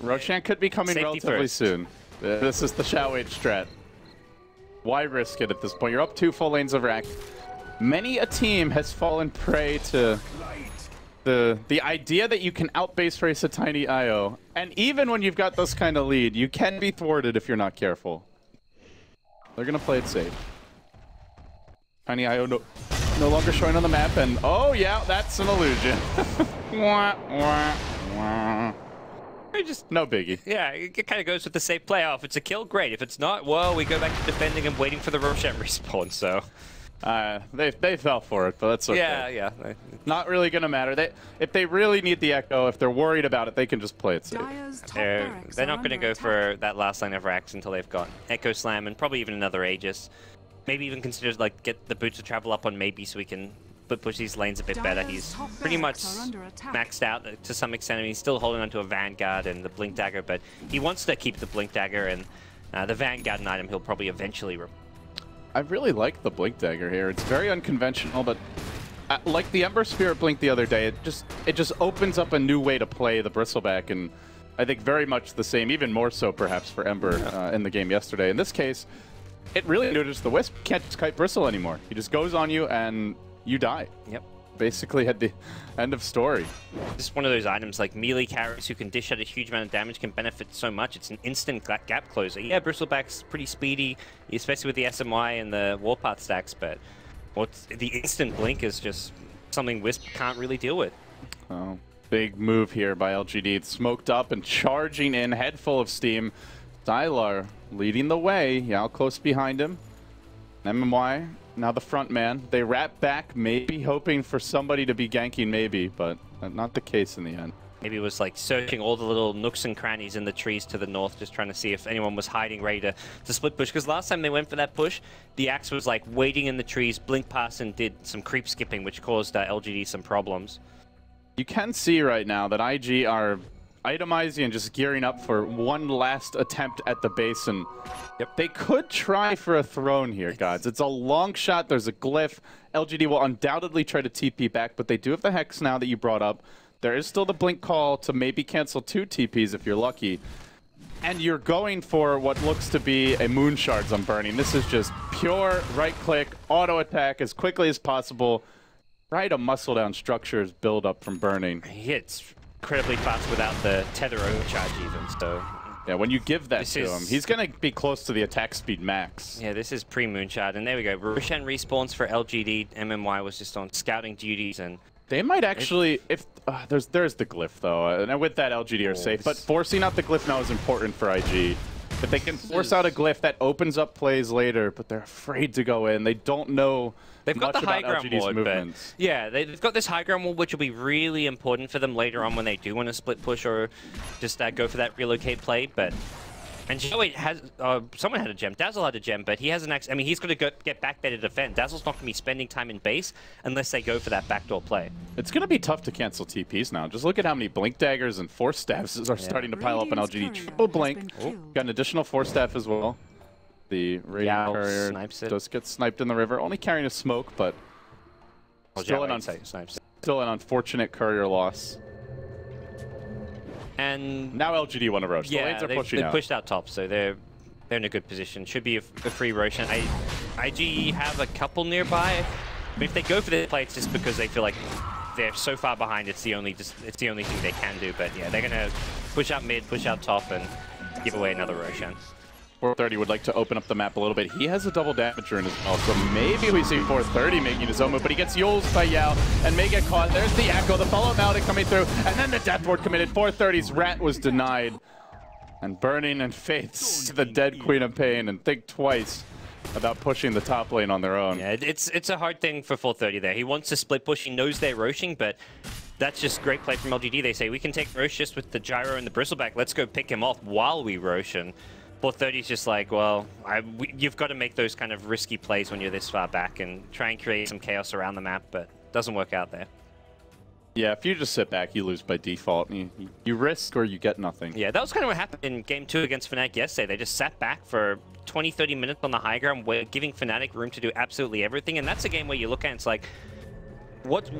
Roshan could be coming relatively soon. This is the Xiao Age strat. Why risk it at this point? You're up 2 full lanes of rack. Many a team has fallen prey to the idea that you can outbase race a tiny IO. And even when you've got this kind of lead, you can be thwarted if you're not careful. They're going to play it safe. Tiny IO no longer showing on the map, and oh yeah, that's an illusion. Wah, wah, wah. Just no biggie. Yeah, it kind of goes with the safe playoff. If it's a kill, great. If it's not, well, we go back to defending and waiting for the Roshan respawn, so... they fell for it, but that's okay. Yeah. Not really going to matter. If they really need the Echo, if they're worried about it, they can just play it safe. They're not going to go for that last line of racks until they've got Echo Slam and probably even another Aegis. Maybe even consider like get the boots of travel up on maybe so we can push these lanes a bit better. He's pretty much maxed out to some extent. I mean, he's still holding onto a Vanguard and the Blink Dagger, but he wants to keep the Blink Dagger, and the Vanguard an item he'll probably eventually... I really like the Blink Dagger here. It's very unconventional, but like the Ember Spirit Blink the other day, it just opens up a new way to play the Bristleback, and I think very much the same, even more so perhaps for Ember in the game yesterday. In this case, it really noticed the Wisp can't just kite Bristle anymore. He just goes on you and you die. Yep. Basically at the end of story. Just one of those items like melee carries who can dish out a huge amount of damage can benefit so much. It's an instant gap closer. Yeah, Bristleback's pretty speedy, especially with the SMY and the Warpath stacks, but the instant blink is just something Wisp can't really deal with. Oh, big move here by LGD. It's smoked up and charging in, head full of steam. Dylar leading the way, Yao close behind him. MMY, now the front man. They wrap back, maybe hoping for somebody to be ganking, maybe, but not the case in the end. Maybe it was like searching all the little nooks and crannies in the trees to the north, just trying to see if anyone was hiding, ready to split push. Because last time they went for that push, the Axe was like waiting in the trees, blink past and did some creep skipping, which caused LGD some problems. You can see right now that IG are itemizing and just gearing up for one last attempt at the base, and they could try for a throne here, gods. It's a long shot. There's a glyph. LGD will undoubtedly try to TP back, but they do have the Hex now that you brought up. There is still the blink call to maybe cancel 2 TPs if you're lucky. And you're going for what looks to be a Moon Shards on Burning. This is just pure right-click, auto-attack as quickly as possible. Try to muscle down structures build up from Burning. He hits incredibly fast without the tether overcharge even, so... Yeah, when you give that to him, he's going to be close to the attack speed max. Yeah, this is pre-Moonshard, and there we go. Roshan respawns for LGD. MMY was just on scouting duties, and... They might actually, if there's the glyph though, and with that LGD are safe, but forcing out the glyph now is important for IG. If they can force out a glyph, that opens up plays later, but they're afraid to go in. They don't know They've got much the high about ground LGD's ward, movements. but yeah, they've got this high ground ward, which will be really important for them later on when they do want to split push or just go for that relocate play. But and Joey has someone had a gem. Dazzle had a gem, but he has an axe. I mean, he's going to get back there to defend. Dazzle's not going to be spending time in base unless they go for that backdoor play. It's going to be tough to cancel TPs now. Just look at how many blink daggers and force staffs are starting to pile up on LGD. Triple blink. Got an additional force staff as well. The Radiant Courier does get sniped in the river, only carrying a smoke, but still an unfortunate courier loss. And now LGD want to rush. Yeah, the lanes are pushing they've pushed out top, so they're in a good position. Should be a free Roshan. IG have a couple nearby. I mean, if they go for the play, it's just because they feel like they're so far behind. It's the only thing they can do. But yeah, they're gonna push out mid, push out top, and give away another Roshan. 430 would like to open up the map a little bit. He has a double damager in as well, so maybe we see 430 making his own move, but he gets Yules by Yao and may get caught. There's the Echo, the follow Maldic coming through, and then the Death Ward committed. 430's Rat was denied. And Burning and Faith see the dead Queen of Pain and think twice about pushing the top lane on their own. Yeah, it's a hard thing for 430 there. He wants to split push, he knows they're roshing, but that's just great play from LGD. They say, we can take Rosh just with the Gyro and the Bristleback. Let's go pick him off while we Rosh. And 430's just like, well, you've got to make those kind of risky plays when you're this far back and try and create some chaos around the map, but it doesn't work out there. Yeah, if you just sit back, you lose by default. You risk or you get nothing. Yeah, that was kind of what happened in Game 2 against Fnatic yesterday. They just sat back for 20-30 minutes on the high ground, giving Fnatic room to do absolutely everything, and that's a game where you look at it, it's like, what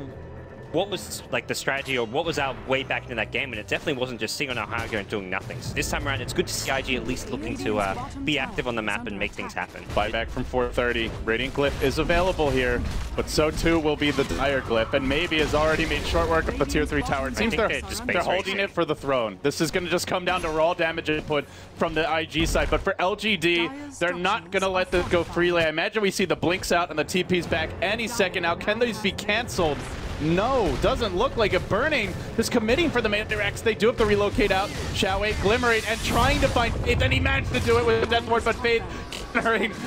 was like the strategy, or what was our way back into that game? And it definitely wasn't just sitting on our high ground doing nothing. So this time around, it's good to see IG at least looking to be active on the map and make things happen. Buyback from 430. Radiant Glyph is available here, but so too will be the Dire Glyph, and maybe has already made short work of the tier 3 tower. It seems they're holding it for the throne. This is going to just come down to raw damage input from the IG side, but for LGD, they're not going to let this go freely. I imagine we see the blinks out and the TP's back any second now. Can these be canceled? No, doesn't look like it. Burning is committing for the Mandarex. They do have to relocate out. Shao-Wei glimmering and trying to find Faith, and he managed to do it with the Death Ward, but Faith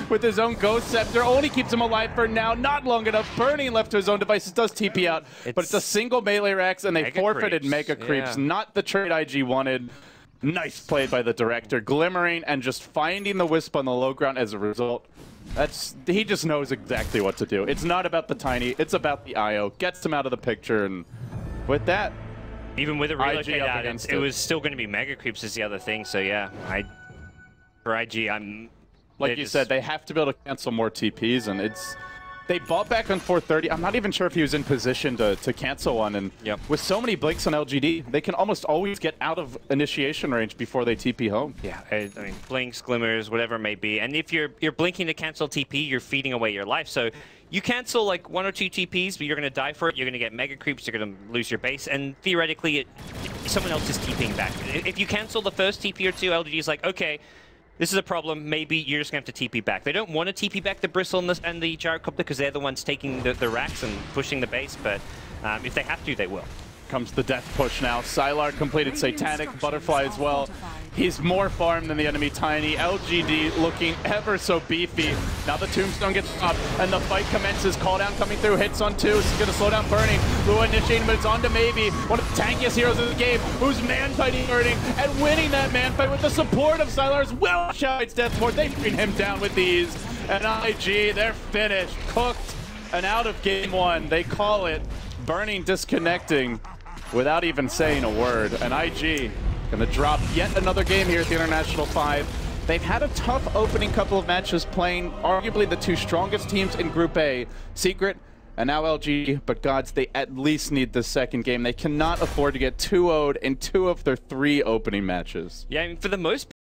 with his own Ghost Scepter only keeps him alive for now. Not long enough. Burning left to his own devices does TP out, but it's a single melee Rex, and they forfeited Mega Creeps. Not the trade IG wanted. Nice play by the director. Glimmering and just finding the Wisp on the low ground as a result. He just knows exactly what to do. It's not about the Tiny, it's about the IO. Gets him out of the picture, and with that, even with a relocate out, it was still going to be Mega Creeps is the other thing. So yeah, for IG, like you said, they have to be able to cancel more TPs, and they bought back on 430. I'm not even sure if he was in position to cancel one, and with so many blinks on LGD, they can almost always get out of initiation range before they TP home. Yeah, I mean, blinks, glimmers, whatever it may be, and if you're blinking to cancel TP, you're feeding away your life. So you cancel like 1 or 2 TPs, but you're going to die for it. You're going to get Mega Creeps, you're going to lose your base, and theoretically, someone else is TPing back. If you cancel the first TP or 2, LGD is like, okay, this is a problem. Maybe you're just going to have to TP back. They don't want to TP back the Bristle and the Gyrocopter because they're the ones taking the racks and pushing the base, but if they have to, they will. Comes the death push now. Sylar completed Satanic Butterfly as well. He's more farmed than the enemy Tiny. LGD looking ever so beefy. Now the Tombstone gets up and the fight commences. Call down coming through. Hits on 2. This is going to slow down Burning. Lua initiating, but it's on to Maybe. One of the tankiest heroes in the game who's man-fighting Burning and winning that man-fight with the support of Sylar's well shouts Death Ward. They bring him down with these. And IG, they're finished. Cooked and out of game 1. They call it. Burning disconnecting without even saying a word. And IG gonna drop yet another game here at the International 5. They've had a tough opening couple of matches playing arguably the 2 strongest teams in Group A, Secret and now LG, but gods, they at least need the second game. They cannot afford to get 2-0'd in 2 of their 3 opening matches. Yeah, I mean, for the most